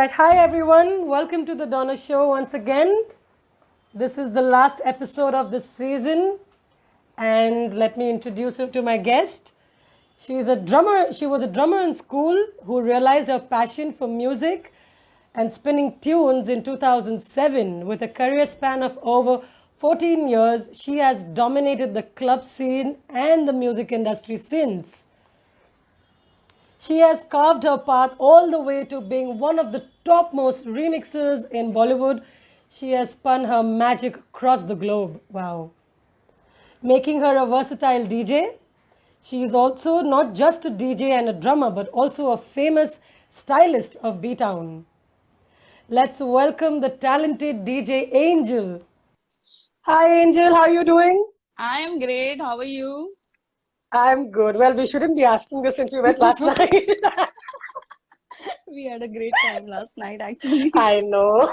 right. Hi, everyone. Welcome to the Donna Show once again. This is the last episode of this season. And let me introduce you to my guest. She's a drummer. She was a drummer in school who realized her passion for music and spinning tunes in 2007. With a career span of over 14 years, she has dominated the club scene and the music industry since. She has carved her path all the way to being one of the topmost remixers in Bollywood. She has spun her magic across the globe. Wow. Making her a versatile DJ. She is also not just a DJ and a drummer, but also a famous stylist of B-Town. Let's welcome the talented DJ Angel. Hi, Angel. How are you doing? I am great. How are you? I'm good. Well, we shouldn't be asking this since we met last night. We had a great time last night, actually. I know.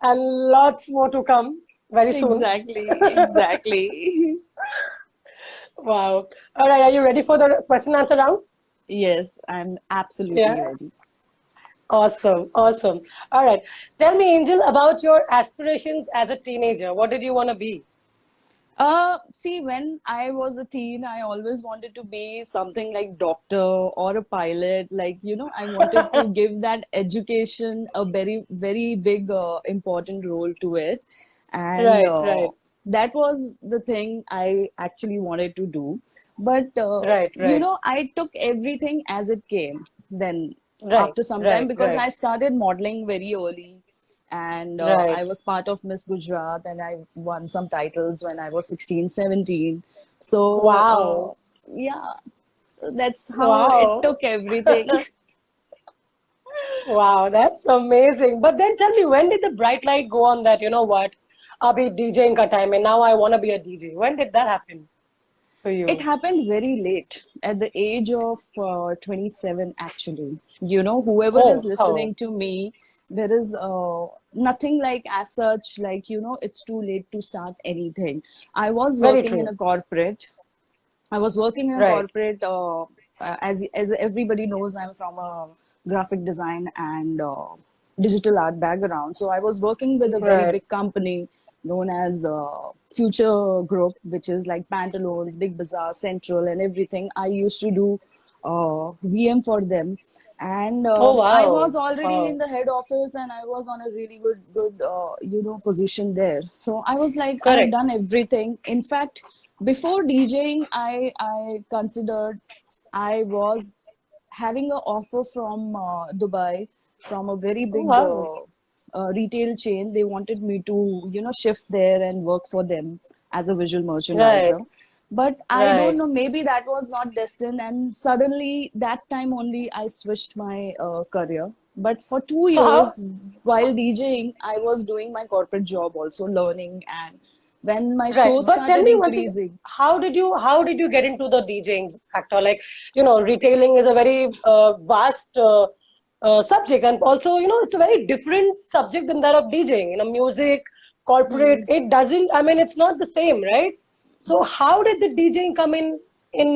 And lots more to come very soon. Exactly. Wow. All right. Are you ready for the question answer round? Yes, I'm absolutely Yeah. ready. Awesome. Awesome. All right. Tell me, Angel, about your aspirations as a teenager. What did you want to be? See, when I was a teen, I always wanted to be something like doctor or a pilot. I wanted to give that education a very big, important role to it. And Right, right, that was the thing I actually wanted to do. But, right, right, I took everything as it came then right, after some time right, because right, I started modeling very early and I right. was part of Miss Gujarat and I won some titles when I was 16, 17. So, Wow. yeah, so that's how it Wow. took everything. Wow, that's amazing. But then tell me, when did the bright light go on that, you know what, Abhi DJing ka time and now I want to be a DJ? When did that happen for It you? happened very late at the age of 27, actually. Whoever is Oh, oh, listening to me, there is nothing like as such, it's too late to start anything. I was very working in true. a corporate. I was working in a Right, corporate, as everybody knows, I'm from a graphic design and digital art background. So I was working with a very right, big company known as Future Group, which is like Pantaloons, Big Bazaar, Central, and everything. I used to do VM for them, and oh, I was wow, already in wow, the head office, and I was on a really good position there. So I was like, I have correct. done everything. In fact, before DJing, I considered I was having an offer from Dubai from a very Oh, big wow, retail chain. They wanted me to, shift there and work for them as a visual right, merchandiser. But I don't right. know, maybe that was not destined. And suddenly, that time only, I switched my career. But for two So how, years, while DJing, I was doing my corporate job also, learning. And when my right, shows but tell started me one thing. increasing, How did you get into the DJing factor? Like, retailing is a very vast subject, and also, it's a very different subject than that of DJing. Music, corporate, hmm, it doesn't. I mean, it's not the same, right? So, how did the DJing come in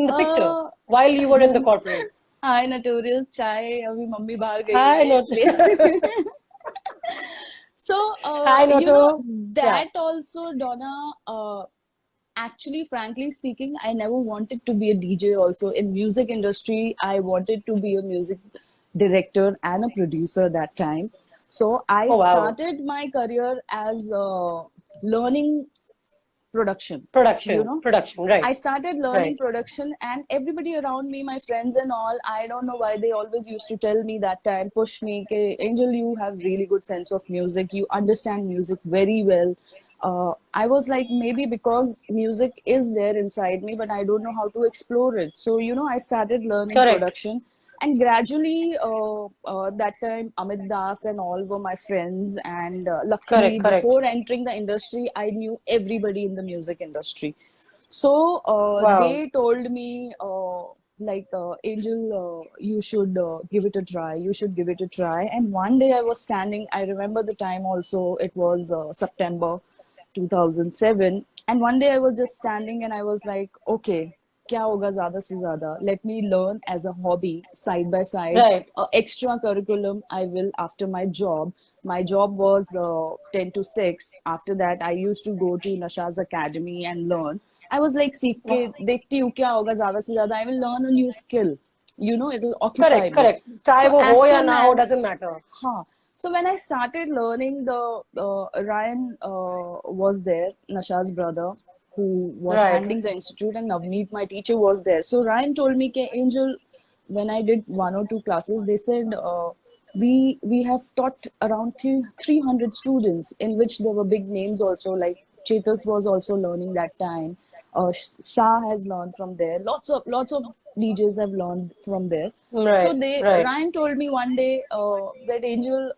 the picture uh, while you were in the corporate? Hi notorious चाय अभी mummy बाहर गई हुई I है know. इसलिए so I know too. Yeah. that also Donna actually frankly speaking I never wanted to be a DJ also in music industry. I wanted to be a music director and a producer that time. So I Oh wow. started my career as learning production. you Production, know production. Right, I started learning right. production, and everybody around me, my friends and all, I don't know why they always used to tell me that time, push me, "Okay, Angel, you have really good sense of music. You understand music very well." I was like, maybe because music is there inside me, but I don't know how to explore it. So, I started learning Correct, production. And gradually, that time, Amit Das and all were my friends. And correct, luckily, correct. before entering the industry, I knew everybody in the music industry. So Wow. they told me, Angel, you should give it a try. You should give it a try. And one day I was standing, I remember the time also, it was September 2007. And one day I was just standing and I was like, okay, क्या होगा ज़्यादा से ज़्यादा, let me learn as a hobby side by side. Right. Extra curriculum I will after my job. My job was 10 to 6. After that, I used to go to Nasha's Academy and learn. I was like, सीख के देखती हूँ क्या होगा ज़्यादा से ज़्यादा. I will learn a new skill. You know, it will occupy Correct, me. correct. चाहे So वो as हो या soon ना हो, as doesn't matter. Huh. So when I started learning, the Ryan was there, Nasha's brother, who was Right. handling the institute, and Navneet, my teacher, was there. So Ryan told me, "Ke Angel, when I did one or two classes, they said we have taught around 300 students, in which there were big names also, like Chetas was also learning that time. Shah has learned from there. Lots of DJs have learned from there. So Right, they right. Ryan told me one day that Angel,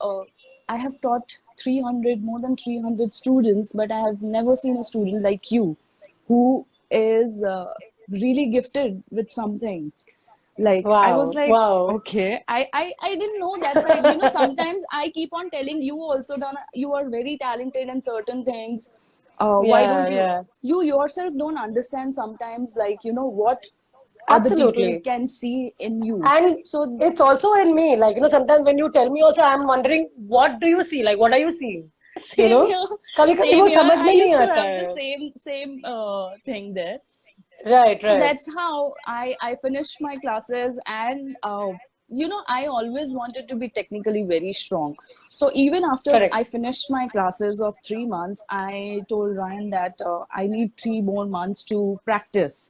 I have taught 300 more than 300 students, but I have never seen a student like you, who is really gifted with something. Like I was Wow, like, wow. okay, I didn't know that side. You know, sometimes I keep on telling you also, Donna, you are very talented in certain things. Why Yeah, don't yeah. you yourself don't understand sometimes, like, you know, what other people Absolutely. can see in you. And So it's also in me. Like, sometimes when you tell me also, I'm wondering, what do you see? Like, what are you seeing? You same know? here, कभी कभी same वो here. समझ I में नहीं used to आता have the है. same thing there. Right, So right. that's how I finished my classes, and you know, I always wanted to be technically very strong. So even after Correct. I finished my classes of 3 months, I told Ryan that I need 3 more months to practice,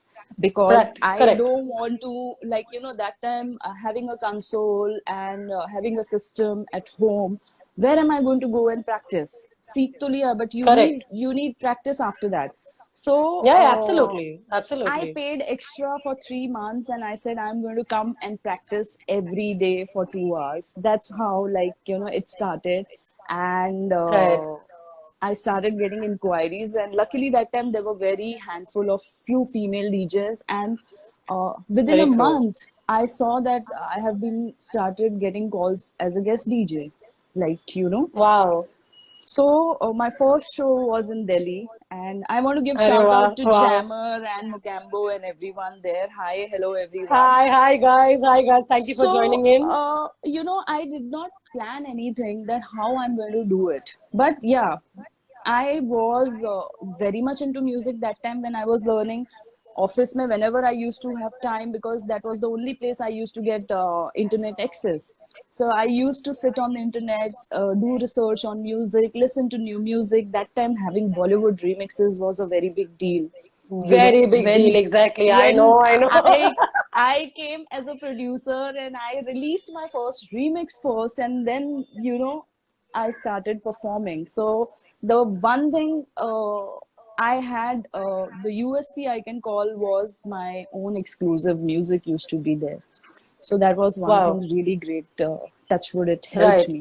because Practice. I Correct. don't want to, like, you know, that time having a console and having a system at home. Where am I going to go and practice? Seek to liya, but Correct. you need practice after that. So Yeah, yeah, absolutely. I Absolutely. paid extra for 3 months, and I said I'm going to come and practice every day for 2 hours. That's how, like, you know, it started. And Right. I started getting inquiries, and luckily that time there were very handful of few female DJs, and within a Very true. month I saw that I have been started getting calls as a guest DJ, like, you know. Wow. So my first show was in Delhi, and I want to give अरे shout वाह, out to wow. Jammer and Mukambo and everyone there. Hi, hello everyone. Hi, hi guys. Hi guys. Thank you for So joining in. you know, I did not plan anything that how I'm going to do it, but yeah, I was very much into music that time when I was learning. Office mein, whenever I used to have time, because that was the only place I used to get internet access. So I used to sit on the internet, do research on music, listen to new music. That time having Bollywood remixes was a very big deal. You know, Very big deal. Exactly. I when know, I know. I came as a producer and I released my first remix first, and then, you know, I started performing. So the one thing I had, the USP I can call, was my own exclusive music used to be there. So that was one thing Wow. really great. Touchwood, it helped Right, me.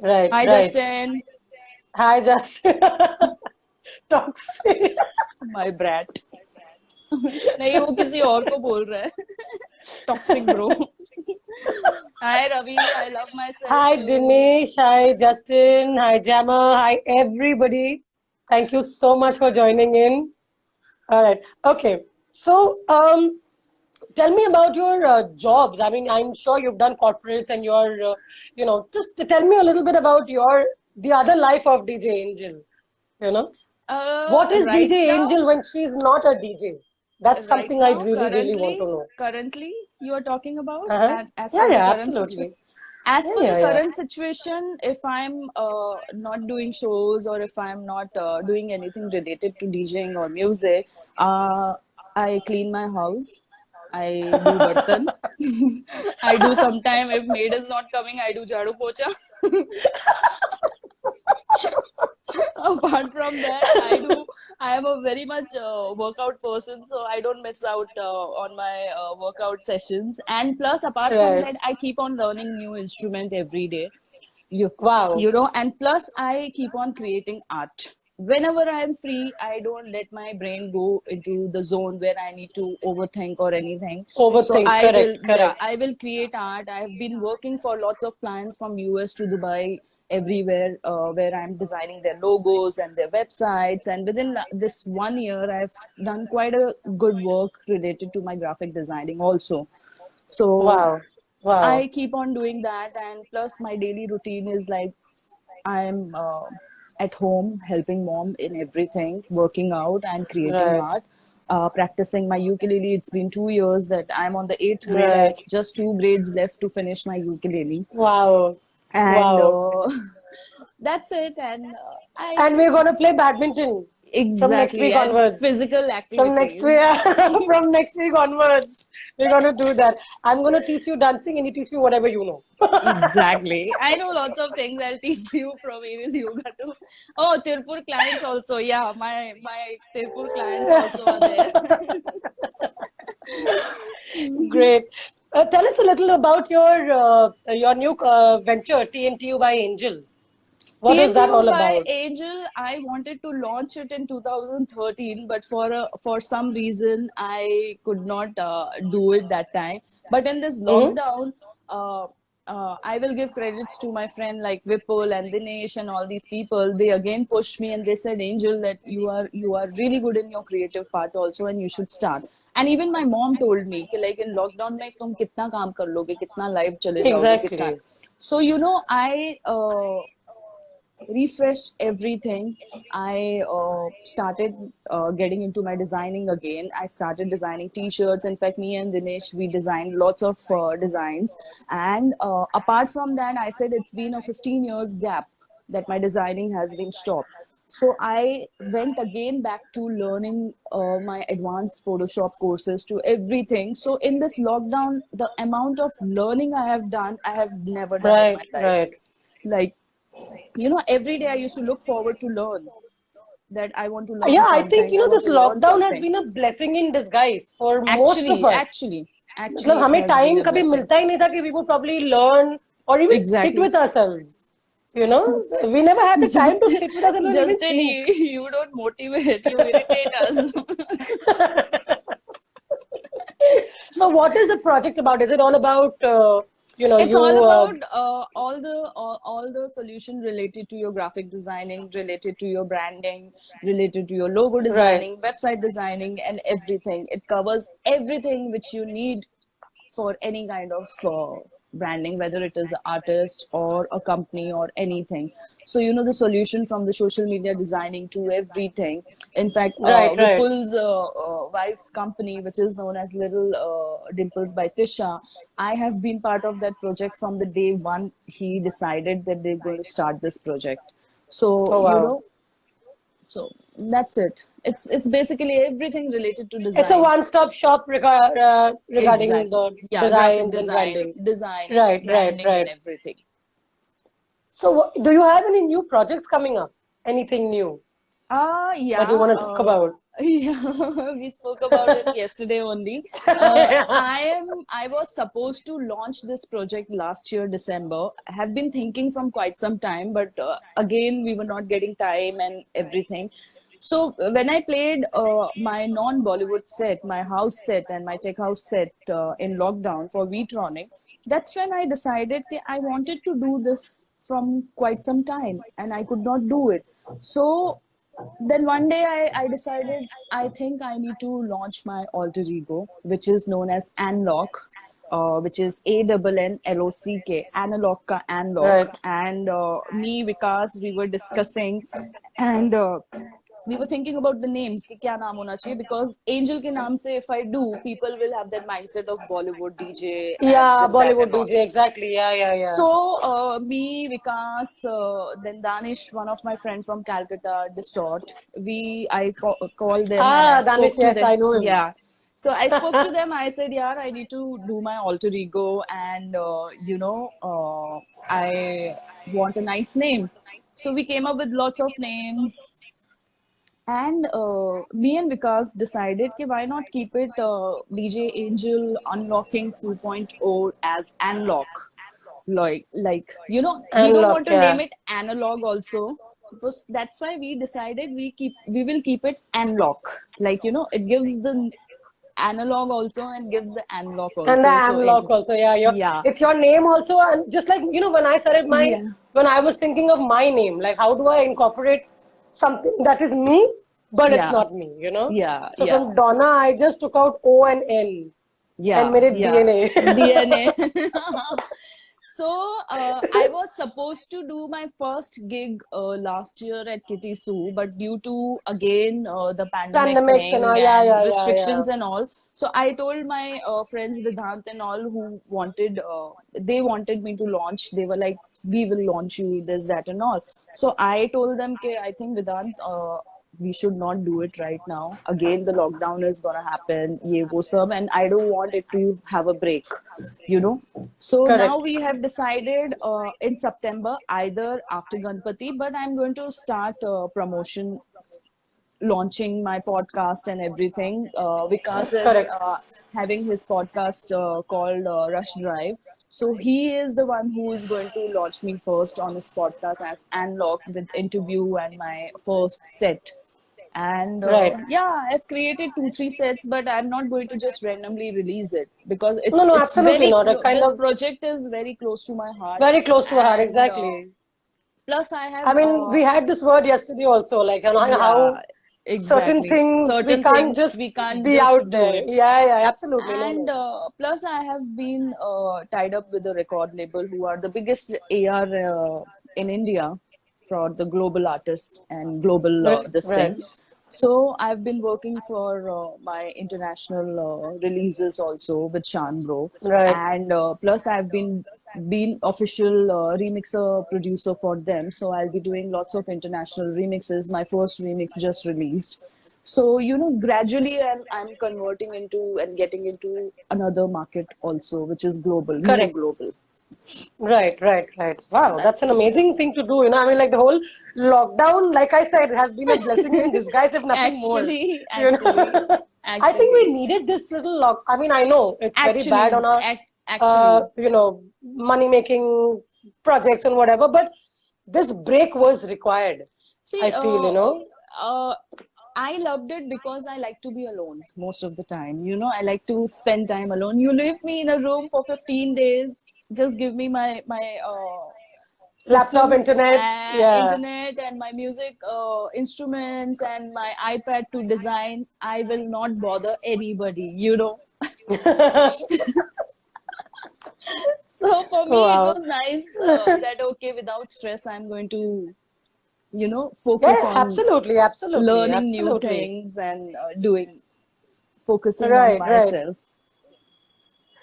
right, Hi, right. Justin, Hi, just toxic. my brat. नहीं, वो किसी और को बोल रहा है. Toxic bro. Hi, Ravi. I love myself Hi, too. Dinesh. Hi, Justin. Hi, Jammer. Hi, everybody. Thank you so much for joining in. All right. Okay. So, tell me about your jobs. I mean, I'm sure you've done corporates and just tell me a little bit about the other life of DJ Angel. You know, what is Right DJ now, Angel when she's not a DJ? That's right something I'd now, really, really want to know. currently, you are talking about, Uh-huh. as Yeah, per the yeah, current situation. absolutely. As Yeah, per the yeah, yeah. current situation, if I'm not doing shows, or if I'm not doing anything related to DJing or music, I clean my house. I do bartan. I do sometime, if maid is not coming, I do jhadu pocha. Apart from that, I am a very much workout person, so I don't miss out on my workout sessions. And plus, apart from Right. that, I keep on learning new instrument every day. You Wow. you know, and plus I keep on creating art. whenever I'm free, I don't let my brain go into the zone where I need to overthink or anything. So Overthink. I Correct. will, yeah, Correct. I will create art. I have been working for lots of clients from US to Dubai, everywhere, where I'm designing their logos and their websites. And within this 1 year, I've done quite a good work related to my graphic designing also. So Wow. Wow. I keep on doing that, and plus my daily routine is like I'm at home helping mom in everything, working out and creating Right. art, practicing my ukulele. It's been 2 years that I'm on the eighth grade. I have Right. just 2 grades left to finish my ukulele, Wow. and Wow. that's it. And And I we're going to play badminton from next exactly week and onwards. physical From next week, activities. from next week onwards, we're going to do that. I'm going to teach you dancing and you teach me whatever you know. Exactly. I know lots of things. I'll teach you from Evil Yoga to Tirupur clients also. Yeah, my Tirupur clients also are there. Great. Tell us a little about your new venture, TNTU by Angel. What is that TNTU all by about? Angel, I wanted to launch it in 2013, but for some reason I could not do it that time. But in this Hmm. lockdown, uh, I will give credits to my friend like Vipul and Dinesh and all these people. They again pushed me and they said, Angel, that you are really good in your creative part also, and you should start. And even my mom told me, कि like in lockdown में तुम कितना काम कर लोगे, कितना live चले जाओगे, कितना. Exactly. So I refreshed everything. I started getting into my designing again. I started designing t-shirts. In fact, me and Dinesh, we designed lots of designs. And apart from that, I said it's been a 15 years gap that my designing has been stopped. So I went again back to learning my advanced Photoshop courses to everything. So in this lockdown, the amount of learning I have done, I have never done in Right, my life. right. Like, every day I used to look forward to learn, that I want to learn Yeah, I think, something, I want this to learn lockdown has something. been a blessing in disguise for most of Actually, us. actually, मतलब actually, it हमें has been time a कभी blessing. मिलता ही नहीं था कि we would probably learn or even sit Exactly. with ourselves. You know, we never had the time to Justin, sit with ourselves and even Justin, think. you don't motivate, you irritate us. So, what is the project about? Is it all about, It's all you? about all the solution related to your graphic designing, related to your branding, related to your logo Right. designing, website designing, and everything. It covers everything which you need for any kind of branding, whether it is an artist or a company or anything. So, the solution from the social media designing to everything. In fact, Right, right. Vipul's wife's company, which is known as Little Dimples by Tisha, I have been part of that project from the day one he decided that they're going to start this project. So, Oh, wow. so that's it. It's basically everything related to It's a design. one-stop shop regarding Exactly. the Yeah, graphic designs and design, branding. designing, Right, right, branding, and right. everything. So, do you have any new projects coming up? Anything new that you Yeah. want to talk about? Yeah, we spoke about it yesterday only. I was supposed to launch this project last year, December. I have been thinking from quite some time, but again, we were not getting time and everything. So when I played my non-Bollywood set, my house set and my tech house set in lockdown for VTronic, that's when I decided that I wanted to do this from quite some time and I could not do it. So then one day I decided I think I need to launch my alter ego, which is known as Anlock, which is ANNLOCK, Analog ka Anlock. Right. And me, Vikas, we were discussing, and we were thinking about the names कि क्या नाम होना चाहिए, because Angel के नाम से if I do, people will have that mindset of Bollywood DJ and Yeah, this that Bollywood and all. DJ, exactly. Yeah, yeah, yeah. So me, Vikas, then Danish, one of my friend from Calcutta, Distort. Called them and I Danish, spoke to yes, them. I know him. Yeah. So I spoke to them. I said, "Yeah, I need to do my alter ego, and I want a nice name." So we came up with lots of names, and me and Vikas decided कि why not keep it DJ Angel Unlocking 2.0 as Unlock. Like we don't Unlock, want to name yeah. it analog also. that's why we decided we will keep it analog. Like, it gives the analog also and gives the analog And the also. So analog also, yeah. yeah, It's your name also, and just like when I started yeah, when I was thinking of my name, like how do I incorporate something that is me, but it's yeah, not me. yeah, So yeah, from Donna, I just took out O and N and yeah, made it yeah. DNA. DNA. So I was supposed to do my first gig last year at Kitty Sue, but due to again the pandemic Pandemics and all, thing yeah, and yeah, yeah, yeah. restrictions and all, so I told my friends Vedant and all who wanted, they wanted me to launch. They were like, "We will launch you this, that, and all." So I told them, "Okay, I think Vedant, we should not do it right now. Again, the lockdown is gonna happen, ye wo sab, and I don't want it to have a break, you know." So now Correct. we have decided in September, either after Ganpati, but I'm going to start promotion, launching my podcast and everything. Vikas is Correct. having his podcast called Rush Drive. So he is the one who is going to launch me first on his podcast as Unlock with interview and my first set. And Right. yeah, I've created 2 3 sets, but I'm not going to just randomly release it because No, no, it's absolutely very not. A kind this of project is very close to my heart. very close to her heart, And exactly. plus I have I mean, we had this word yesterday also, like how yeah, certain exactly, things we certain can't things just we can't be just out do there. it. Yeah, yeah, absolutely. No, And no. plus I have been tied up with a record label who are the biggest AR in India for the global artist and global this thing. Right, So I've been working for my international releases also with Shan Bro. right. And plus I've been official remixer producer for them, so I'll be doing lots of international remixes. My first remix just released. So gradually I'm converting into and getting into another market also, which is global, more Correct. global. Right, right, right. Wow, that's That's an the thing. amazing thing to do. I mean, like the whole lockdown, like I said, has been a blessing in disguise, if nothing more. actually You actually know, I think we actually needed this little lock. I mean, I know it's very bad actually on our, actually money making projects and whatever, but this break was required. see I feel. uh, I loved it because I like to be alone most of the time. I like to spend time alone. You leave me in a room for 15 days, just give me my Laptop, system internet, and yeah. internet and my music instruments and my iPad to design. I will not bother anybody. So for me, it Wow. was nice that okay, without stress, I'm going to Yeah, focus on absolutely, absolutely, learning new absolutely. things and focusing on Right, right. myself.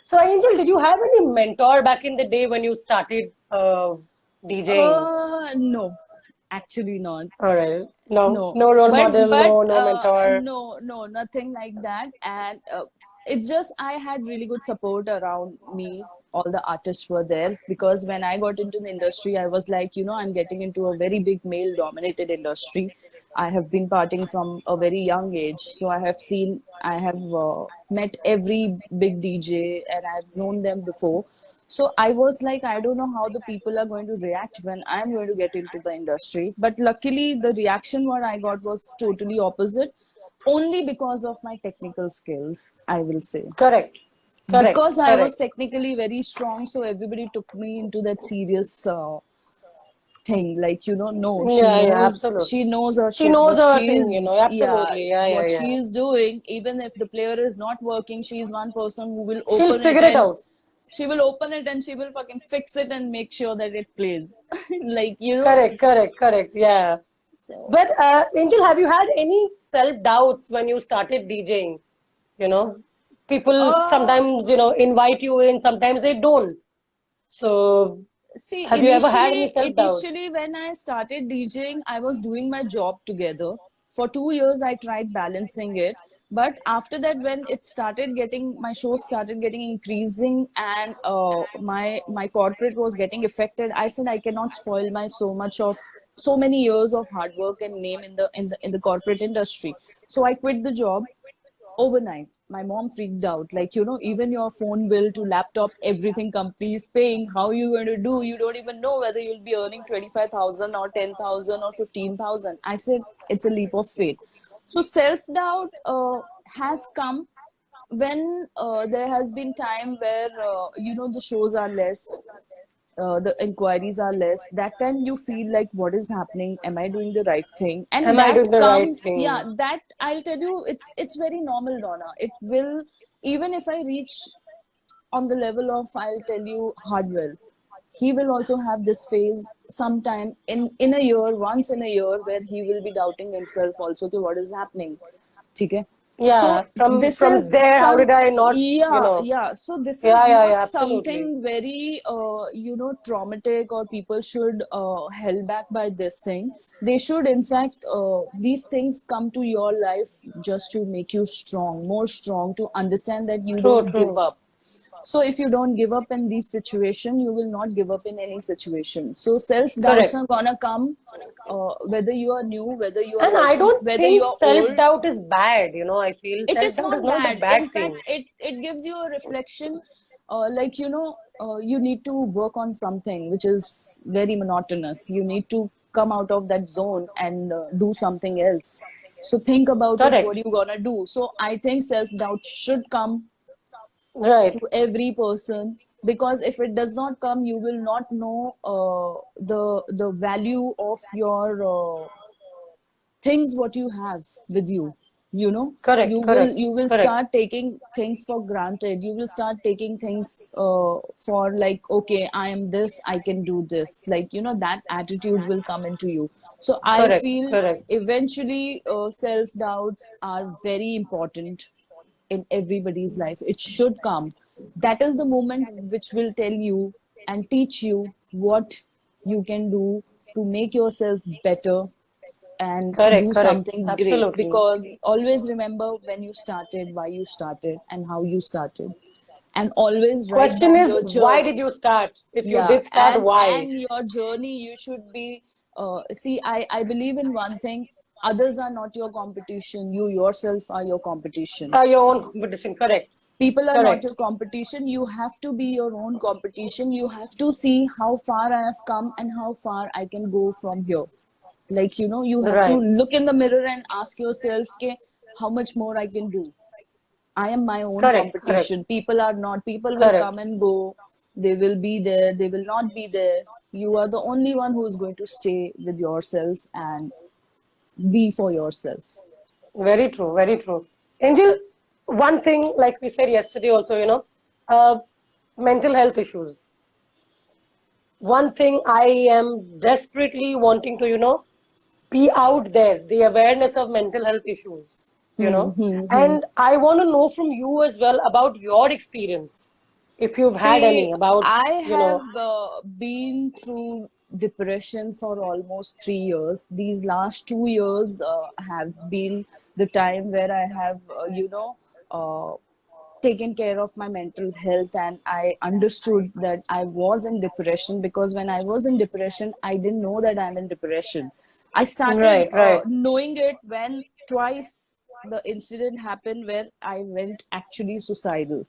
So, Angel, did you have any mentor back in the day when you started DJing? No, actually not. All right. No, No, no role but model, but no mentor. no, nothing like that. And it's just I had really good support around me. All the artists were there because when I got into the industry, I was like, I'm getting into a very big male-dominated industry. I have been partying from a very young age, so I have met every big DJ, and I've known them before. So I was like, I don't know how the people are going to react when I'm going to get into the industry. But luckily, the reaction what I got was totally opposite, only because of my technical skills, I will say. Correct, correct, Because I was correct. technically very strong, so everybody took me into that serious thing. Like, no, she Yeah, yeah, knows, absolutely. she knows her She shit. knows What her she thing, is, yeah, absolutely. Yeah, yeah, what yeah. she is doing, even if the player is not working, she is one person who will She'll open it figure it and out. she will fucking fix it and make sure that it plays. Like, Correct, correct, correct. Yeah. so But Angel, have you had any self-doubts when you started DJing? You know, people uh sometimes, invite you in, sometimes they don't. So, see, have you ever had any initially self-doubts? when I started DJing, I was doing my job together. For 2 years, I tried balancing it. But after that, when my shows started getting increasing, and my corporate was getting affected, I said I cannot spoil my so many years of hard work and name in the corporate industry. So I quit the job overnight. my mom freaked out. Like, even your phone bill to laptop, everything company is paying. How are you going to do? You don't even know whether you'll be earning 25,000 or 10,000 or 15,000. I said, it's a leap of faith. So self-doubt has come when there has been time where, the shows are less, the inquiries are less. That time you feel like, what is happening? Am I doing the right thing? And Am I that doing the right comes, thing? yeah, that I'll tell you, it's very normal, Donna. It will, even if I reach on the level of, I'll tell you, Hardwell, he will also have this phase sometime in a year, once in a year, where he will be doubting himself also to what is happening. Okay. So Yeah, this from is there, how some, did I not, yeah, yeah. So this Yeah, is yeah, yeah, not absolutely. something very, traumatic, or people should held back by this thing. They should, in fact, these things come to your life just to make you strong, more strong, to understand that you True, don't give true. up. So if you don't give up in these situations, you will not give up in any situation. So self doubts Correct. are gonna come, whether you are new, whether you are And I watching, don't whether you think are old. self-doubt is bad, I feel It is self-doubt is not not a bad. In bad fact, thing. it gives you a reflection. Like, you need to work on something which is very monotonous. You need to come out of that zone and do something else. So think about it, what Correct. you gonna do. So I think self doubt should come Right. to every person, because if it does not come, you will not know the value of your things what you have with you. You Correct, will correct, you will correct. start taking things for granted. You will start taking things for, like, okay, I am this, I can do this, like, that attitude will come into you. So I Correct, feel correct. eventually self doubts are very important in everybody's life. It should come. That is the moment which will tell you and teach you what you can do to make yourself better and to Correct, do correct. something great. Absolutely. Because always remember when you started, why you started, and how you started. And always write Question down is, your why did journey. you start? If you Yeah, did start, why? and your journey, you should be, see, I believe in one thing. Others are not your competition. You yourself are your competition. Your own competition. Correct, People are not correct. your competition. You have to be your own competition. You have to see how far I have come and how far I can go from here. Like, you have to Right. look in the mirror and ask yourself, okay, how much more I can do. I am my own Correct, correct, competition. People are not. People will correct. come and go. They will be there. They will not be there. You are the only one who is going to stay with yourself and be for yourself. Very true, very true. Angel, one thing, like we said yesterday also, uh, mental health issues. One thing I am desperately wanting to, be out there, the awareness of mental health issues, Hmm, hmm, hmm. and I want to know from you as well about your experience, if you've had See, any, about, I you know, have been through depression for almost 3 years. These last 2 years have been the time where I have, uh, taken care of my mental health, and I understood that I was in depression. Because when I was in depression, I didn't know that I'm in depression. I started right, right, knowing it when twice the incident happened where I went actually suicidal.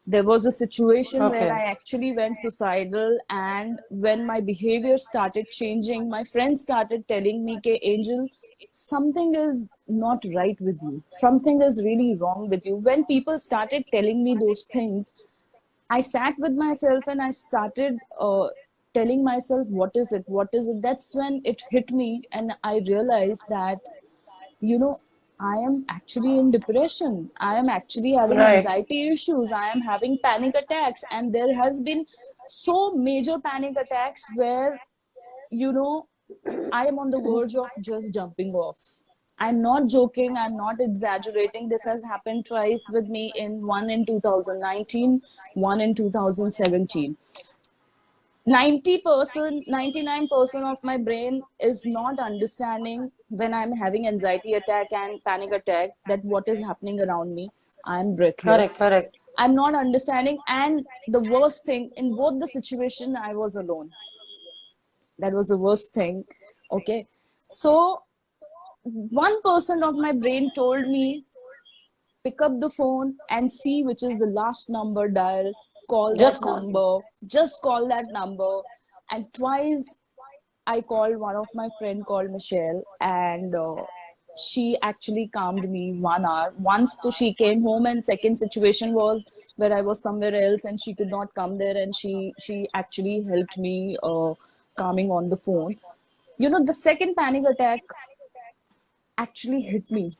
There was a situation where okay, I actually went suicidal, and when my behavior started changing, my friends started telling me, "Okay, Angel, something is not right with you. Something is really wrong with you." When people started telling me those things, I sat with myself and I started telling myself, "What is it? What is it?" That's when it hit me, and I realized that, you know I am actually in depression. I am actually having right, anxiety issues. I am having panic attacks, and there has been so major panic attacks where, you know I am on the verge of just jumping off. I'm not joking, I'm not exaggerating. This has happened twice with me, in one in 2019, one in 2017. 90%, 99% of my brain is not understanding when I'm having anxiety attack and panic attack, that what is happening around me. I'm correct, breathless. correct, I'm not understanding. And the worst thing, in both the situation, I was alone. That was the worst thing. Okay. So 1% of my brain told me, pick up the phone and see which is the last number dial, call Just that call. number, just call that number. And twice I called one of my friend called Michelle, and she actually calmed me 1 hour. Once so she came home, and second situation was where I was somewhere else and she could not come there, and she actually helped me calming on the phone. You know, the second panic attack actually hit me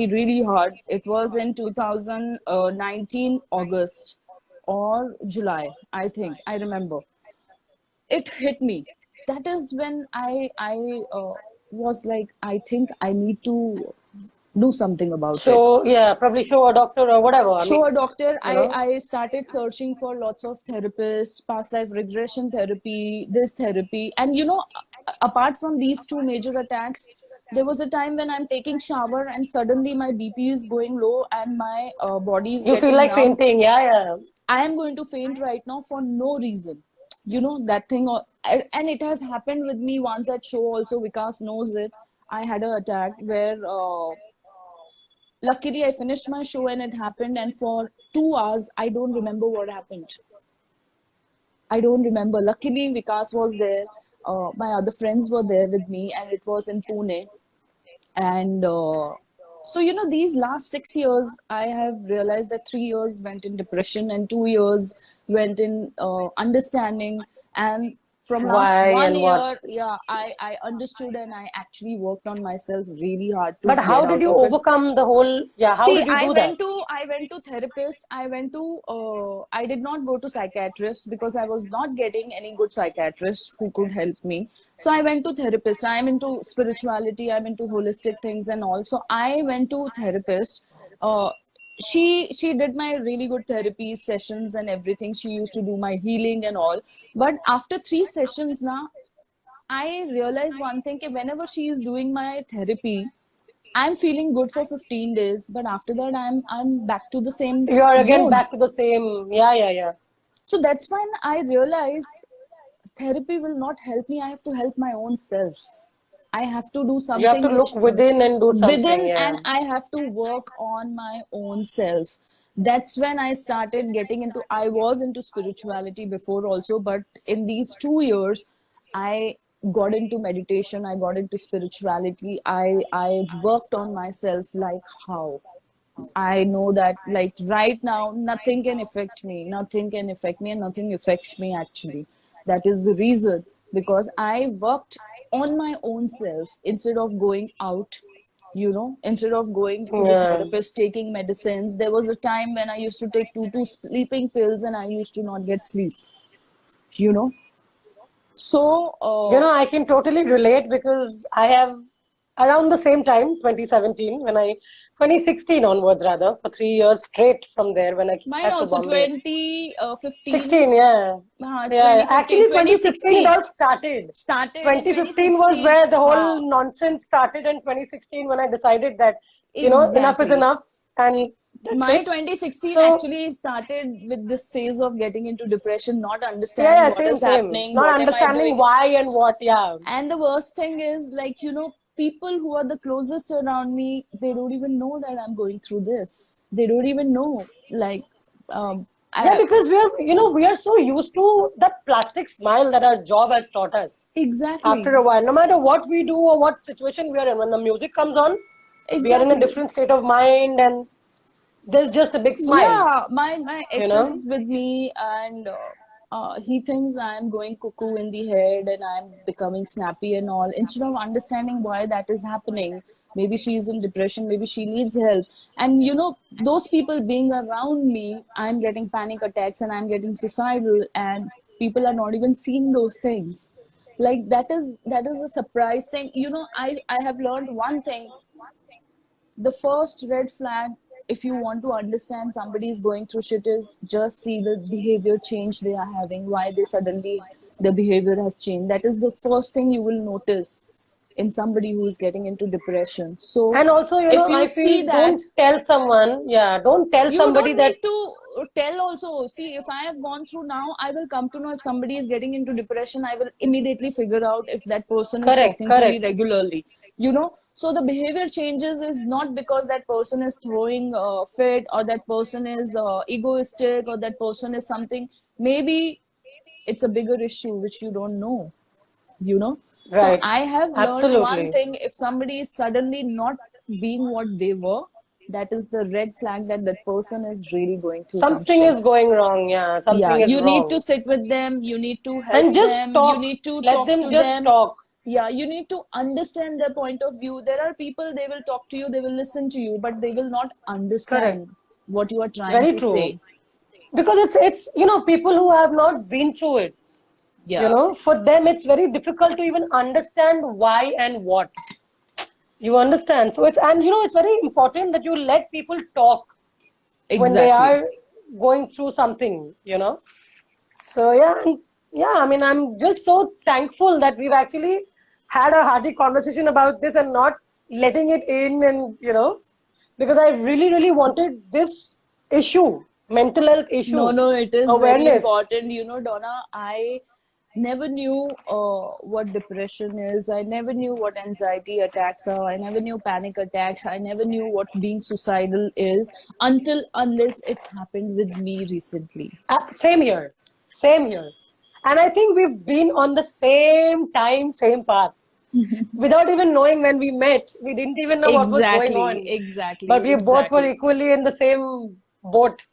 really hard. It was in 2019 August or July, I think. I remember. It hit me. That is when I was like, I think I need to do something about it. So yeah, probably show a doctor or whatever. I Show mean, a doctor. you know. I started searching for lots of therapists, past life regression therapy, this therapy. And you know, apart from these two major attacks, there was a time when I'm taking shower and suddenly my BP is going low and my body is You feel getting like numb. fainting. Yeah, yeah. I am going to faint right now for no reason. You know, that thing, and it has happened with me once at show also. Vikas knows it. I had an attack where luckily I finished my show and it happened, and for 2 hours I don't remember what happened. I don't remember. Luckily Vikas was there. My other friends were there with me, and it was in Pune. And so, you know, these last 6 years, I have realized that 3 years went in depression and 2 years went in understanding. And from last Why one and what? year, yeah, I understood and I actually worked on myself really hard to But get how did out you of it. overcome the whole? Yeah, how See, did you do that? I went to therapist. I did not go to psychiatrist because I was not getting any good psychiatrist who could help me. So I went to therapist. I am into spirituality. I'm into holistic things and all. So I went to therapist. Uh, she did my really good therapy sessions and everything. She used to do my healing and all. But after 3 sessions now, I realized one thing: that whenever she is doing my therapy, I'm feeling good for 15 days, but after that I'm back to the same You are again zone. back to the same. Yeah, yeah, yeah. So that's when I realize therapy will not help me. I have to help my own self. I have to do You have to something look which within and do something. within, Yeah. and I have to work on my own self. That's when I started getting into, I was into spirituality before also, but in these 2 years, I got into meditation, I got into spirituality. I worked on myself. Like how? I know that like right now nothing can affect me, nothing can affect me, and nothing affects me actually. That is the reason, because I worked on my own self instead of going out, you know, instead of going to the Yeah. therapist, taking medicines. There was a time when I used to take two sleeping pills and I used to not get sleep, you know. So I can totally relate because I have around the same time, 2017, 2016 onwards rather, for 3 years straight from there when I came mine back to also Bombay. 2015. 16, yeah. Yeah, 2015, actually 2015 it 2016 all started. started in 2015 was 2016. where the Ha, whole nonsense started, and 2016 when I decided that, enough is exactly. enough and that's My it. 2016 So, actually started with this phase of getting into depression, not yeah, understand yeah, what same, is same. happening, Not what am I understanding doing. why and what, yeah. And the worst thing is, like, you know, people who are the closest around me, they don't even know that I'm going through this. They don't even know. Like, Yeah, I, because we are so used to that plastic smile that our job has taught us. After exactly. a while, no matter what we do or what situation we are in, when the music comes on, we are in a Exactly. different state of mind and there's just a big smile, Yeah, my you ex know? is with me, and he thinks I'm going cuckoo in the head and I'm becoming snappy and all. Instead of understanding why that is happening, maybe she's in depression, maybe she needs help. And you know, those people being around me, I'm getting panic attacks and I'm getting suicidal, and people are not even seeing those things. Like that is a surprise thing. You know, I have learned one thing: the first red flag, if you want to understand somebody is going through shit, is just see the behavior change they are having, why they suddenly the behavior has changed. That is the first thing you will notice in somebody who is getting into depression. So And also, if you I see feel that, don't tell you somebody don't need that, to tell also. See, if I have gone through now, I will come to know if somebody is getting into depression. I will immediately figure out if that person is correct, talking to me correct. regularly. So the behavior changes is not because that person is throwing fit, or that person is egoistic, or that person is something. Maybe it's a bigger issue which you don't know. So Right. I have learned one Absolutely. thing: if somebody is suddenly not being what they were, that is the red flag that that person is really going through some Something shit. is going wrong. Yeah, Yeah, something is you need to wrong. sit with them, you need to help And just them, you talk. need to Let talk them to just them. talk. Yeah, you need to understand their point of view. There are people, they will talk to you, they will listen to you, but they will not Correct. understand what you are trying Very to true. say. Because it's people who have not been through it. Yeah, For them it's very difficult to even understand why and what. You understand? So it's very important that you let people talk when they exactly. are going through something. So yeah, I mean, I'm just so thankful that we've actually had a hearty conversation about this and not letting it in, and because I really, really wanted this issue, mental health No, issue, no, it is very awareness. important. Donna, I never knew what depression is. I never knew what anxiety attacks are. I never knew panic attacks. I never knew what being suicidal is until unless it happened with me recently. Same here, same here. And I think we've been on the same time, same path. Without even knowing, when we met, we didn't even know what was going Exactly, on. But exactly, we both were exactly, equally in the same boat,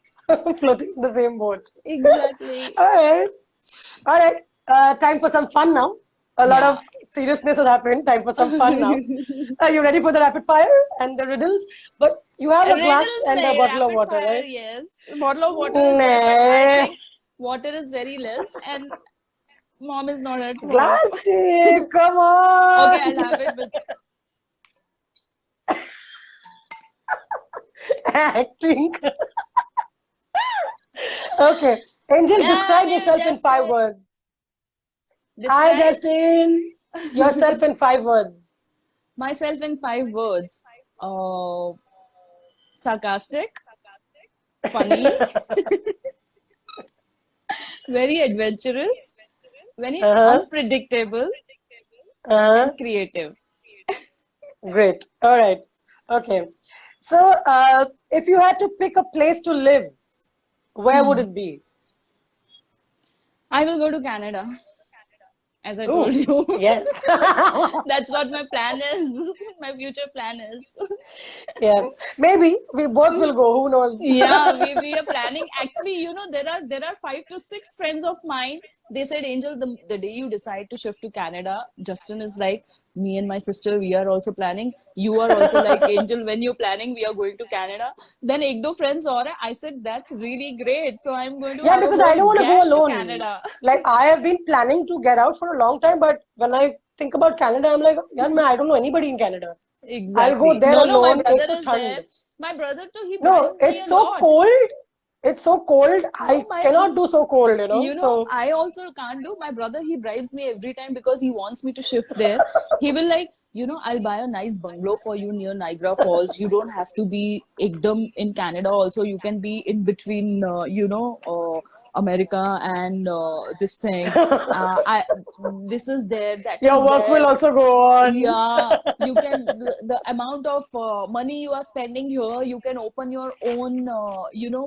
floating in the same boat. exactly. All right. All right. Time for some fun now. A lot Yeah. of seriousness has happened. Time for some fun now. Are you ready for the rapid fire and the riddles? But you have a glass Riddles and a nahi, bottle of rapid water, fire, right? yes. Bottle of water is there, but I Nah. think water is very less, and mom is not at home. Glass, come Okay, on. I'll have it with. Acting. Okay. Angel, Yeah, describe yeah, yourself in five Justin. words. Hi, Describe Justin. Yourself in 5 words. myself in 5 words. Uh, Sarcastic, funny, very adventurous, very Uh-huh. unpredictable, Uh-huh. and creative. Great. All right. Okay. So, if you had to pick a place to live, where would Hmm. it be? I will go to Canada, as I told Oh, you. yes. That's what my plan is. My future plan is. Yeah. Maybe we both will go. Who knows? Yeah, we are planning. Actually, there are 5 to 6 friends of mine. They said, Angel, the day you decide to shift to Canada, Justin is like, me and my sister, we are also planning. You are also like, Angel, when you're planning, we are going to Canada. Then ek do friends aur hai. I said, that's really great. So I'm going to Yeah, have a because I don't whole want to go gang to alone. Canada. Like, I have been planning to get out for a long time, but when I think about Canada, I'm like, yeah, man, I don't know anybody in Canada. I'll go Exactly. there No, no, my alone, brother ek to is thand. there. My brother too, he No, bribes me it's a so lot. cold. It's so cold. No, I cannot do so cold. So, I also can't do. My brother, he bribes me every time because he wants me to shift there. He will like, I'll buy a nice bungalow for you near Niagara Falls. You don't have to be ekdam in Canada. Also, you can be in between, America and this thing. I This is there, that your is work will there. also go on. Yeah, you can, the amount of money you are spending here, you can open your own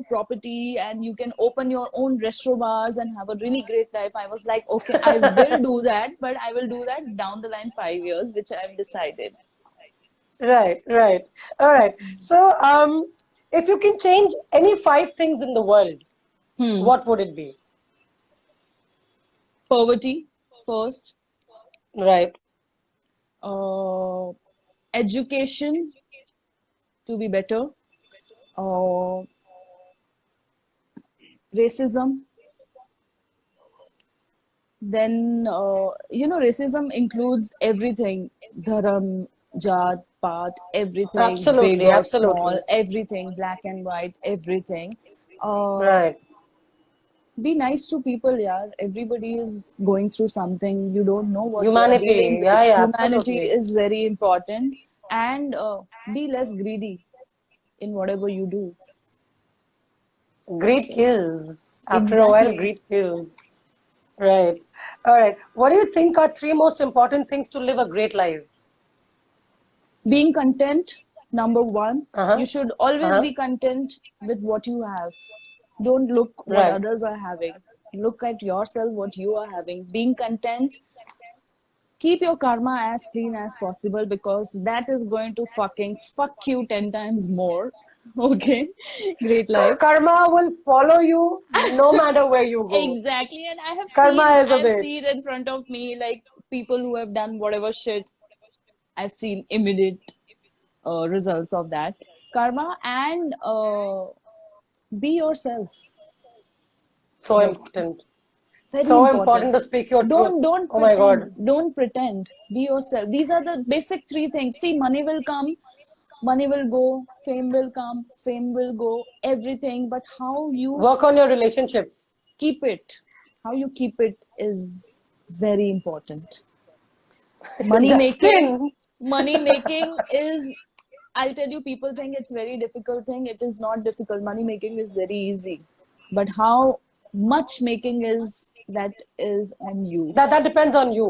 property, and you can open your own restaurants and have a really great life. I was like, okay, I will do that, but I will do that down the line 5 years, which I've decided. Right, right. All right. So, if you can change any 5 things in the world, Hmm. what would it be? Poverty first, Right. uh, education to be better, uh, racism. Then racism includes everything: dharam, jat, path, everything, big Absolutely, or small, absolutely. everything, black and white, everything. uh, Right. be nice to people, yeah. Everybody is going through something. You don't know what they are dealing Humanity. Yeah, with. yeah, Humanity absolutely. is very important. And be less greedy in whatever you do. Greed kills. After a while, Exactly. greed kills. Right. All right. What do you think are 3 most important things to live a great life? Being content, number one. Uh-huh. You should always Uh-huh. be content with what you have. Don't look what Right. others are having. Look at yourself, what you are having. Being content, keep your karma as clean as possible because that is going to fucking fuck you 10 times more. Okay, great life. Karma will follow you no matter where you go. Exactly, and I have Karma seen, is a I have seen bitch. in front of me like people who have done whatever shit. I've seen immediate results of that karma, and be yourself. So Like, important. very So important. important to speak your truth. Don't Oh my pretend. God. Don't pretend. Be yourself. These are the basic three things. See, money will come, money will go, fame will come, fame will go, everything. But how you Work on your relationships. keep it, how you keep it is very important. Money making, Justin. money making is, I'll tell you, people think it's very difficult thing. It is not difficult. Money making is very easy. But how much making is, that is on you. That depends on you.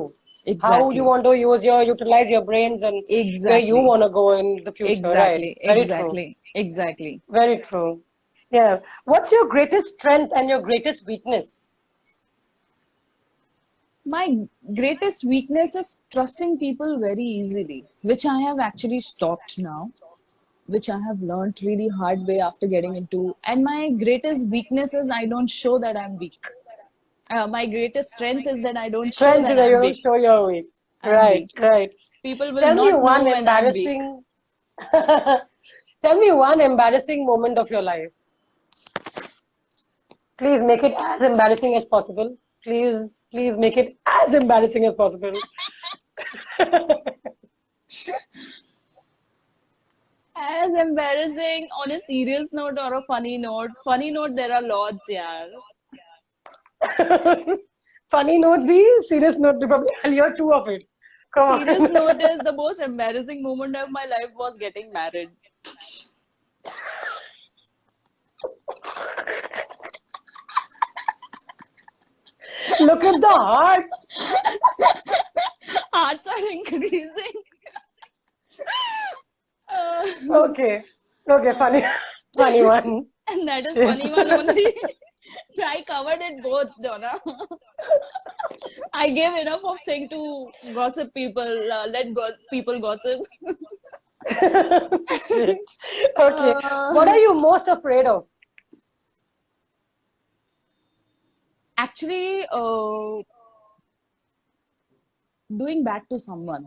How you Exactly. want to utilize your brains and where you Exactly. want to go in the future. Right. Exactly. Very true. Exactly. Exactly. Very true. Yeah. What's your greatest strength and your greatest weakness? My greatest weakness is trusting people very easily, which I have actually stopped now, which I have learned really hard way after getting into. And my greatest weakness is I don't show that I'm weak. My greatest strength is that I don't show Strength that is that you I'm don't weak. show your weak. I'm Right, weak. right. People will Tell me not know one when I'm weak. embarrassing tell me one embarrassing moment of your life. Please make it as embarrassing as possible. Please make it as embarrassing as possible. As embarrassing on a serious note or a funny note? Funny note, there are lots, yeah. Funny notes be, serious note be, probably I'll hear two of it. Come Serious on. note is the most embarrassing moment of my life was getting married. Look at the hearts. Hearts are increasing. Uh, Okay. Okay, funny funny one. and that is Shit. funny one only. I covered it both, Donna. I gave enough of thing to gossip people, let people gossip. Shit. Okay. What Uh, are you most afraid of? actually, doing bad to someone.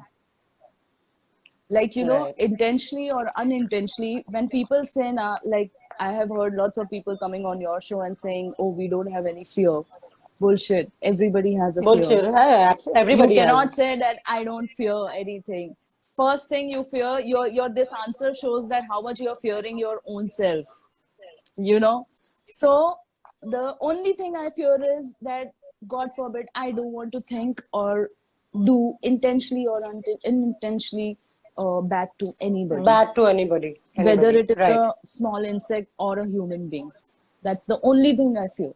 Like, Right. intentionally or unintentionally, when people say, like, I have heard lots of people coming on your show and saying, oh, we don't have any fear. Bullshit. Everybody has a fear. Bullshit. Yeah, You everybody cannot has. say that I don't fear anything. First thing you fear, your this answer shows that how much you're fearing your own self. you know so the only thing I fear is that, god forbid, I don't want to think or do intentionally or unintentionally bad to anybody, Bad to anybody. whether Anybody. it is Right. a small insect or a human being. That's the only thing I fear.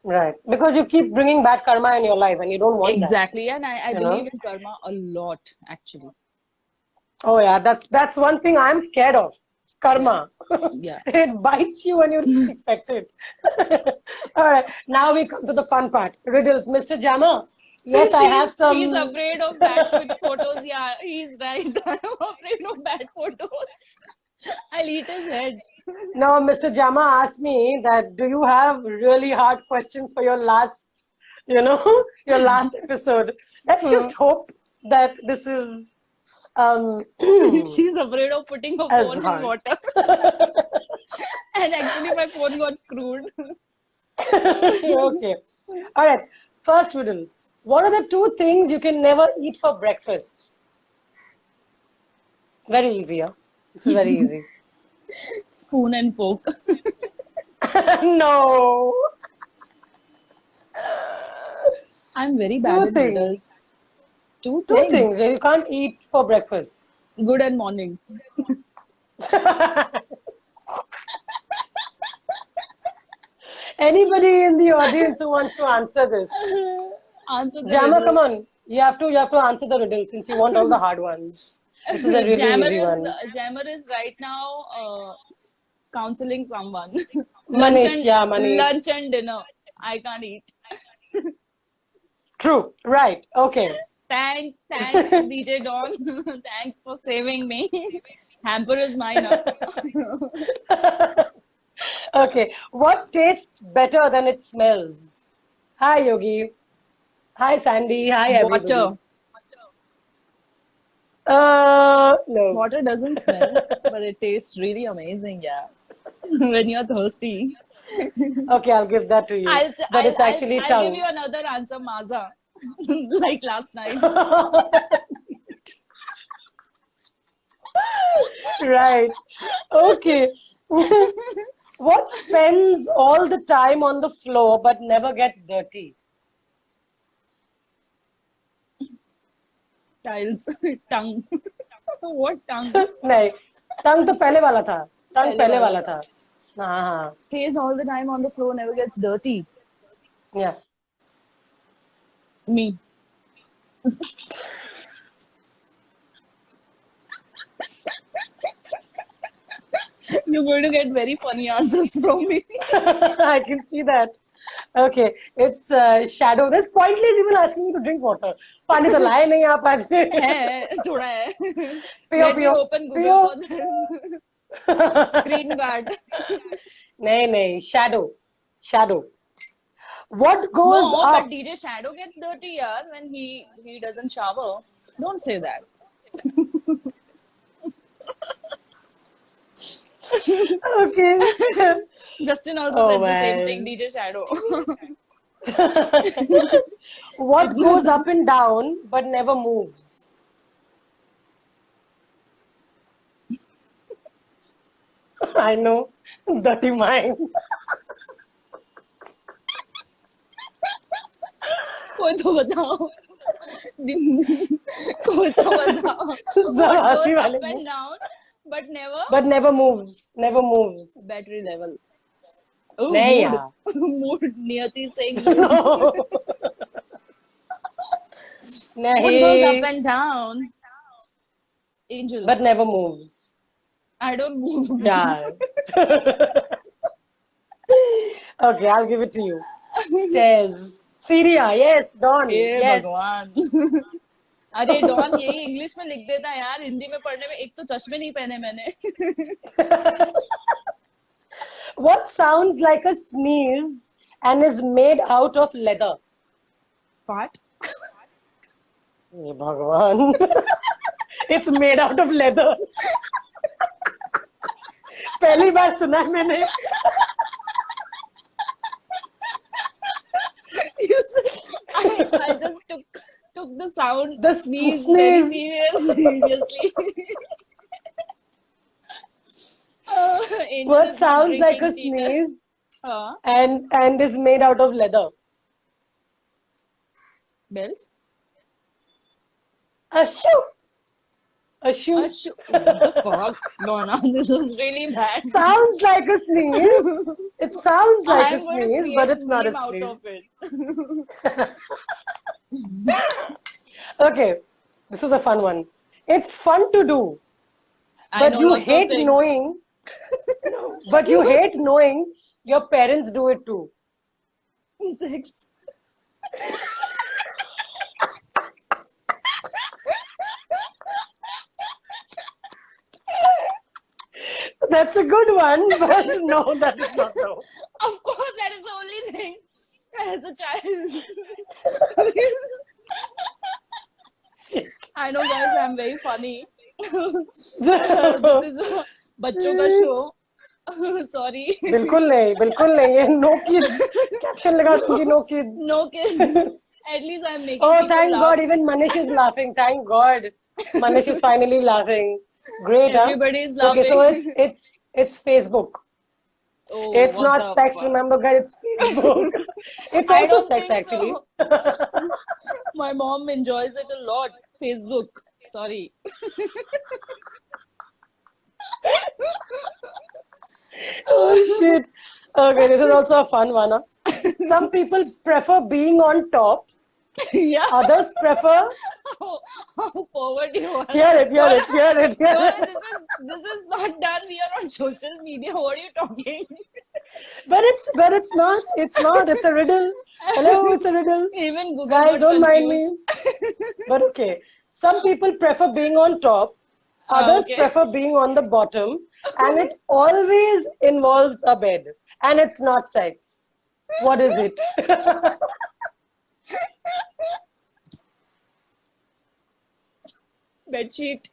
Right. Because you keep bringing bad karma in your life and you don't want that. Exactly, and I You believe know? in karma a lot, actually. Oh yeah, that's one thing I'm scared of. Yeah, Karma. yeah. It bites you when you least expect it. All right. Now we come to the fun part. Riddles, Mr. Jammer. Yes, I have She's some. afraid of bad photos. Yeah, he's right. I'm afraid of bad photos. I'll eat his head. Now, Mr. Jama asked me that do you have really hard questions for your last, your last episode? Let's just hope that this is She's afraid of putting her as phone in hard. water. And actually, my phone got screwed. Okay. All right. First riddle. What are the two things you can never eat for breakfast? Very easy, huh? This is very easy. Spoon and fork. No. I'm very bad Two at things. riddles. Two Two things things. that you can't eat for breakfast. Good and morning. Anybody in the audience who wants to answer this? Answer the Jammer, riddle. come on. You have to answer the riddle since you want all the hard ones. This is a really easy one. Jammer is right now counseling someone. Manish, yeah, Lunch Manish. and dinner. I can't eat. True. Right. Okay. Thanks, DJ Don. Thanks for saving me. Hamper is mine now. Okay. What tastes better than it smells? Hi, Yogi. Hi, Sandy. Hi, everybody. Water. No. Water doesn't smell, but it tastes really amazing, yeah. When you're thirsty. Okay, I'll give that to you. But it's actually I'll give tongue. you another answer, Maza. Like last night. Right. Okay. What spends all the time on the floor but never gets dirty? Tiles. Tongue. What tongue? नहीं, tongue तो पहले वाला था. Tongue पहले पहले वाला वाला था. हाँ हाँ. Stays all the time on the floor, never gets dirty. Yeah. Me. You're going to get very funny answers from me. I can see that. Okay, it's shadow. This quietly is even asking me to drink water. पानी तो लाए नहीं आप आज. है, थोड़ा है. पियो Let me पियो. open Google पियो. for this. Screen guard. नहीं नहीं, shadow. Shadow. What goes No, up? but DJ Shadow gets dirty, yaar, when he doesn't shower. Don't say that. Okay. Justin also Oh, said the man. same thing, DJ Shadow. What goes up and down but never moves? I know. Dirty mind. कोई तो बताओ. कोई तो बताओ. सब What हंसी goes वाले up and down, but never But never moves. Never moves. battery level. Oh, नहीं mood. यार. Mood. Niyati saying mood. No. What goes up नहीं. and down? Angel. But never moves. I don't move. Yeah. Okay, I'll give it to you. Says Syria. Yes, Dawn. Hey Yes. भगवान. अरे don यही English में लिख देता यार. हिंदी में पढ़ने में एक तो चश्मे नहीं पहने मैंने. What sounds like a sneeze and is made out of leather? Fart. Hey, Bhagwan. It's made out of leather. पहली बार सुना है मैंने. You said, I just took the sound, The sneeze sneeze. very seriously. Angel What is not sounds like a drinking tea. sneeze हाँ. and is made out of leather? Belt. A shoe. A shoe. A shoe. What the fuck? Donna, this was really bad. Sounds like a sneeze. It sounds like a I'm going to sneeze, create but it's not a meme out sneeze. of it. Okay, this is a fun one. It's fun to do, I but know you lots of hate things. knowing. But you hate knowing your parents do it too. Sex. That's a good one, but no, that is not so. Of course, that is the only thing. As a child. I know, guys, I'm very funny. This is a बच्चों का show. Sorry. बिल्कुल नहीं ये no kids caption लगा दूंगी no kids. No kids. At least I'm making Oh, people thank laugh. God, even Manish is laughing. Thank God, Manish is finally laughing. Great, Everybody is huh? Okay, so laughing. it's Facebook. Oh, It's what not the sex, fuck? remember, guys. It's Facebook. It's I also don't sex, think actually. so. My mom enjoys it a lot. Facebook. Sorry. Oh shit. Okay, this is also a fun one. Huh? Some people prefer being on top. Yeah. Others prefer How over to you. Hear it, hear it, hear it, hear Donna, it. this is not done. We are on social media. What are you talking? But it's not. It's not. It's a riddle. Hello, it's a riddle. Even Google Guys, got don't mind confused. me. But okay. Some people prefer being on top. Others Okay. prefer being on the bottom. And it always involves a bed. And it's not sex. What is it? Bedsheet.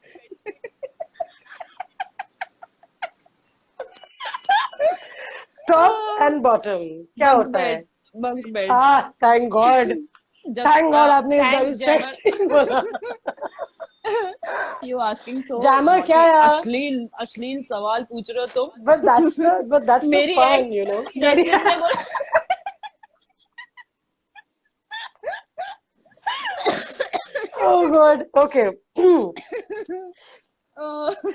Top and bottom. क्या Bunk होता है? bed. Bunk bed. Thank God. Just, Thank God आपने इस बार thanks, Jammer. texting बोला. You asking so Jammer naughty, क्या यार? अश्लील सवाल पूछ रहे हो तुम? But that's the मेरी fun, ex you know. Justin ने बोला Oh God. Okay.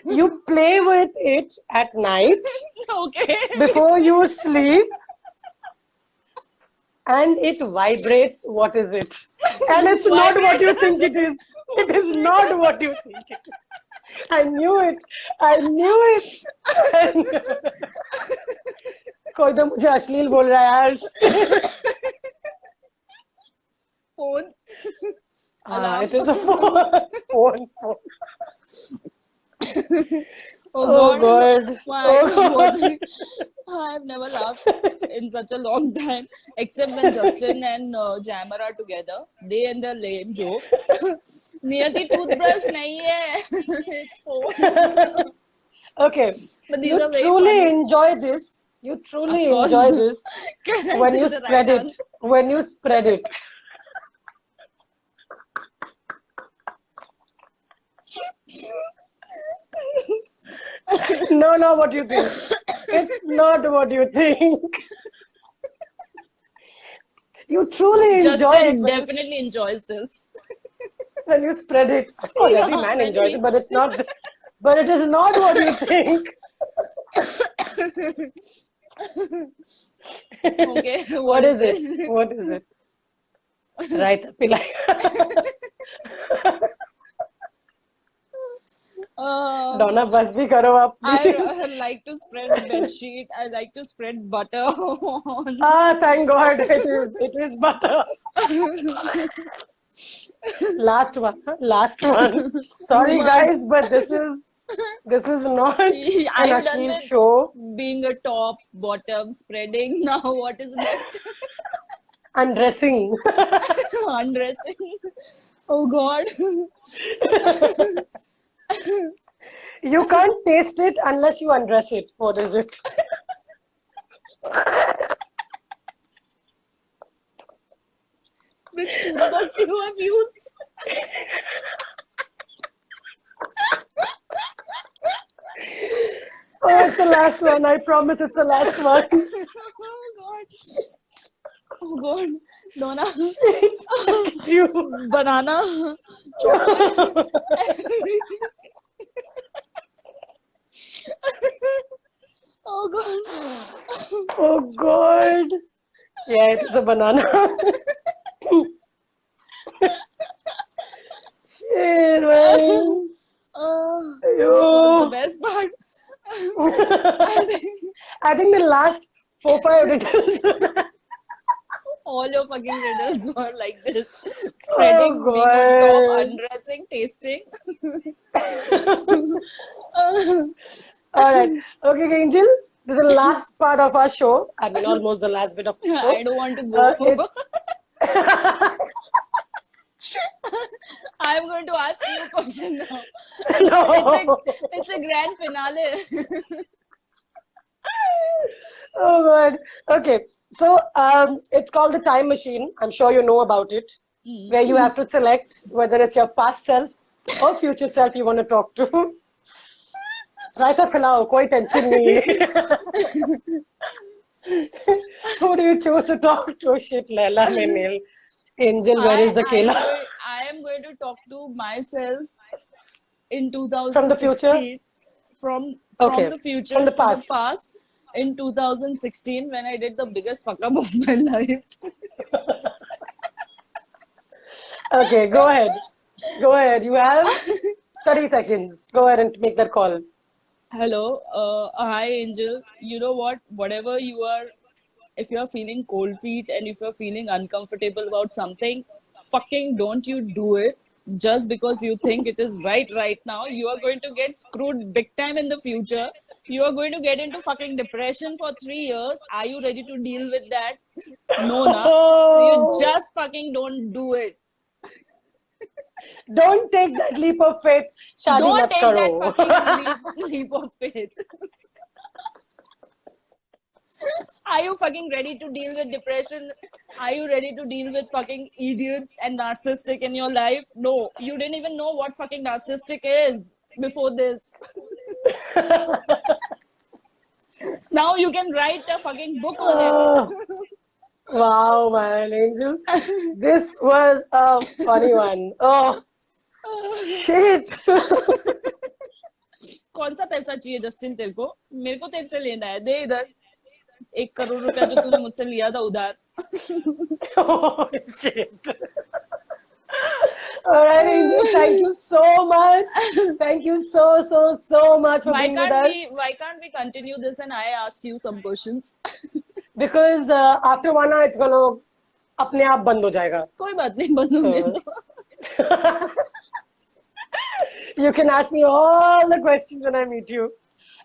You play with it at night okay. before you sleep, and it vibrates. What is it? And it's not what you think it is. It is not what you think it is. I knew it. I knew it. कोई तो मुझे अश्लील बोल रहा है यार. Phone. It is a phone. Oh God. Why? I have never laughed in such a long time, except when Justin and Jammer are together. They and their lame jokes. Niyati toothbrush nahi hai. It's phone. Okay. But these You are very truly funny. enjoy this. You truly Of course. enjoy this Can I when say you the spread right it. answer? When you spread it. No, not what you think. It's not what you think. You truly enjoy it Justin when definitely enjoys this. you spread it. Of course, every Yeah, man when enjoys he- it, but it's not. But it is not what you think. Okay, What is it? What is it? Raita pilai. Donna, बस भी करो आप please. I like to spread bed sheet. I like to spread butter on. Thank God, it is butter. Last one, last one. Sorry guys, but this is not Are an you done Ashleel with show. being a top, bottom, spreading? Now what is left? Undressing. Undressing. Oh God. You can't taste it unless you undress it. What is it? Which toothbrush you have used? Oh, it's the last one. I promise it's the last one. Oh God. Oh God. Donna. Look at you. Banana. Chocolate. Oh God. Oh God. Yeah, it is a banana. Shit, man. This was the best part. I think the last 4-5 riddles. All your fucking riddles were like this. Spreading, Oh, being on top, God. undressing, tasting. All right. Okay, Angel. This is the last part of our show. I mean, almost the last bit of the show. I don't want to go. I'm going to ask you a question now. It's a grand finale. Oh God. Okay. So it's called the time machine. I'm sure you know about it. Where you have to select whether it's your past self or future self you want to talk to. Raita khilao, koi tension nahi. Who do you choose to talk to? Shit, Laila mein nail. Angel, where is the kela? I am going to talk to myself in 2016. From the future? From Okay. the future From the to past. the past in 2016 when I did the biggest fuck up of my life. Okay, go ahead. Go ahead. You have 30 seconds. Go ahead and make that call. Hello, hi Angel. You know what? Whatever you are, if you're feeling cold feet and if you're feeling uncomfortable about something, fucking don't you do it just because you think it is right now. You are going to get screwed big time in the future. You are going to get into fucking depression for 3 years. Are you ready to deal with that? No, na. So you Oh, just fucking don't do it. don't take that leap of faith. Shadi Don't mat take that karo. fucking leap of faith. Are you fucking ready to deal with depression? Are you ready to deal with fucking idiots and narcissistic in your life? No, you didn't even know what fucking narcissistic is before this. Now you can write a fucking book on it. Oh, wow, man, Angel. This was a funny one. Oh, shit. कौन सा पैसा चाहिए Justin तेरे को? मेरे को तेरे से लेना है, दे इधर 1 करोड़ रुपया जो तूने मुझसे लिया था उधार. Oh, shit. All right, Angel, thank you so much. Thank you so much for being with us. Why can't we continue this and I ask you some questions? Because after 1 hour, it's gonna अपने आप बंद हो जाएगा. कोई बात नहीं, बंद होने दो. You can ask me all the questions when I meet you,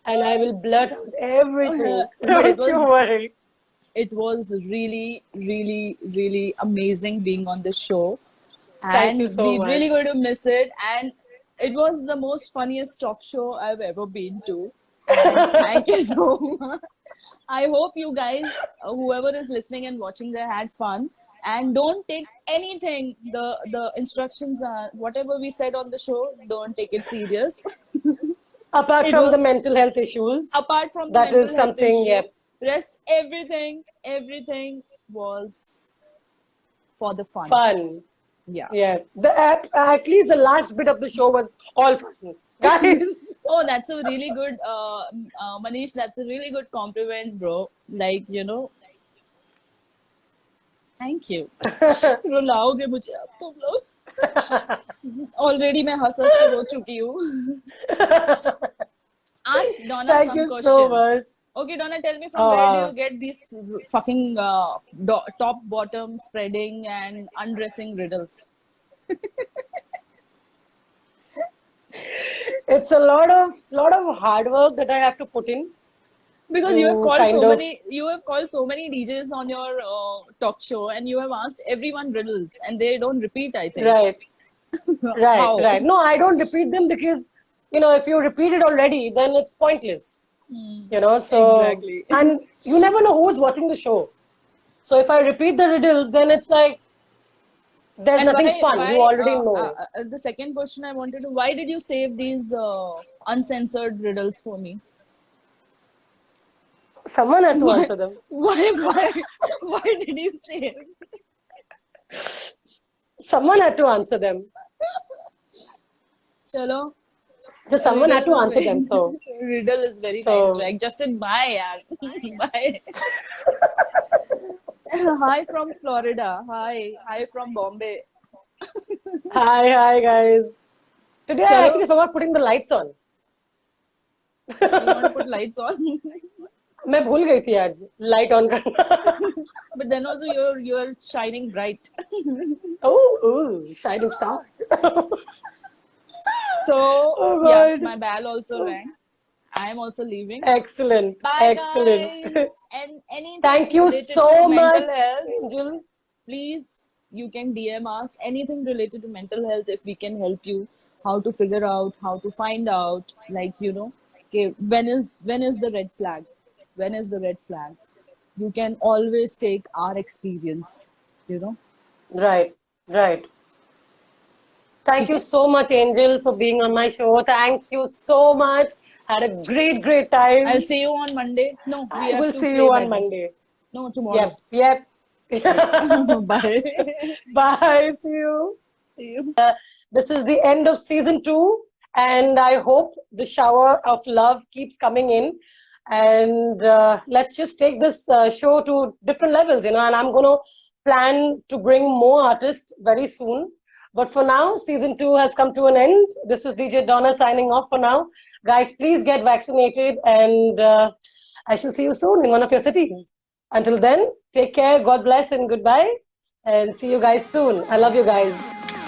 and I will blurt out everything. But Don't you worry. it was really amazing being on this show. Thank you And so we're much. really going to miss it. And it was the most funniest talk show I've ever been to. And thank you so much. I hope you guys, whoever is listening and watching, they had fun. And don't take anything. The instructions are whatever we said on the show. Don't take it serious. Apart It from was- the mental health issues, Apart from the that mental is health something. issue, Yep. rest everything was for the fun. Fun. Yeah. Yeah. At least the last bit of the show was all fun, guys. Oh, that's a really good, Manish. That's a really good compliment, bro. Like, thank you. रुलाओगे मुझे अब तुम लोग. Already मैं हंस के रो चुकी हूँ. Ask Donna Thank some you questions. so much. Okay, Donna, tell me from where do you get these fucking top, bottom, spreading and undressing riddles? It's a lot of hard work that I have to put in. Because you have to called kind so many DJs on your talk show, and you have asked everyone riddles, and they don't repeat. I think. Right. How? Right. No, I don't repeat them because, if you repeat it already, then it's pointless. So Exactly. and you never know who's watching the show. So if I repeat the riddles, then it's like there's And nothing fun. You already know. The second question I wanted to: why did you save these uncensored riddles for me? Someone had to answer them. Why did you save? Someone had to answer them. Chalo. Just someone had to answer them. So Riddle is very So- nice track. Justin, bye, yaar. Bye. Hi from Florida. Hi from Bombay. hi guys. Today I Chalo. actually forgot putting the lights on. You want to put lights on? मैं भूल गई थी आज light on करना. But then also you're shining bright. Oh, shining star. So Oh, yeah, God. my bell also rang. I am also leaving. Excellent. Bye Excellent. guys. And anything Thank you related so to much, mental health, Angel. please you can DM us anything related to mental health if we can help you. How to figure out, how to find out, like okay, when is the red flag? When is the red flag? You can always take our experience, Right. Thank you so much, Angel, for being on my show. Thank you so much. Had a great time. I'll see you on Monday. No, we I have will to see play you on better. Monday. No, tomorrow. Yep. Bye. Bye. See you. See you. This is the end of season 2, and I hope the shower of love keeps coming in. And let's just take this show to different levels, and I'm going to plan to bring more artists very soon. But for now, season 2 has come to an end. This is DJ Donna signing off for now. Guys, please get vaccinated, and I shall see you soon in one of your cities. Until then, take care, God bless, and goodbye. And see you guys soon. I love you guys.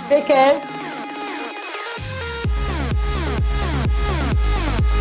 Take care.